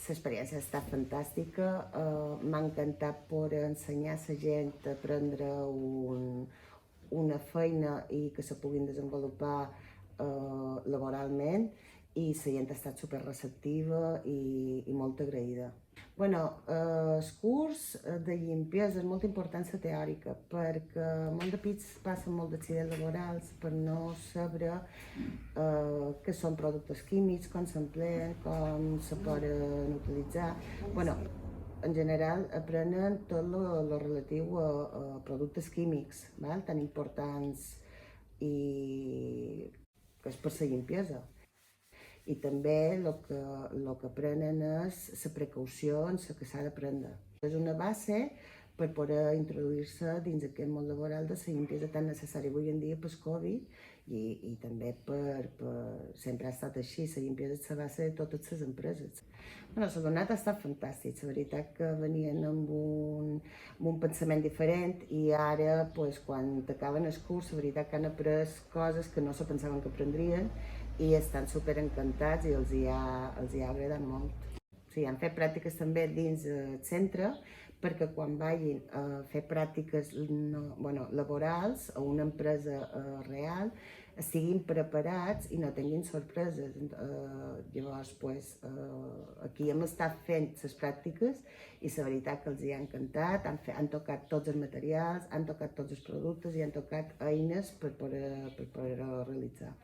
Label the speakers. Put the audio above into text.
Speaker 1: L'experiència ha estat fantàstica, m'ha encantat poder ensenyar a la gent a prendre una feina i que se puguin desenvolupar laboralment, i la gent ha estat super receptiva i molt agraïda. Bueno, el curs de limpiesa és molt important la teòrica, perquè molt de pits passen molt d'accidents laborals per no saber què són productes químics, com s'empleen, com se poden utilitzar. Bueno, en general aprenen tot lo relatiu a productes químics, val? Tan importants i que és per la limpiesa. I també el que aprenen és la precaució en la que s'ha de prendre. És una base per poder introduir-se dins aquest món laboral de la limpiesa tan necessària avui en dia pel Covid, i també sempre ha estat així. La limpiesa és la base de totes les empreses. Bueno, la donada ha estat fantàstic, la veritat que venien amb un pensament diferent, i ara, quan t'acaben el curs, la veritat que han après coses que no se pensaven que aprendrien, i estan super encantats i els hi ha agradat molt. Sí, han fet pràctiques també dins el centre, perquè quan vagin a fer pràctiques laborals a una empresa real estiguin preparats i no tinguin sorpreses. Llavors, aquí hem estat fent les pràctiques i la veritat que els hi ha encantat, han tocat tots els materials, han tocat tots els productes i han tocat eines per poder realitzar.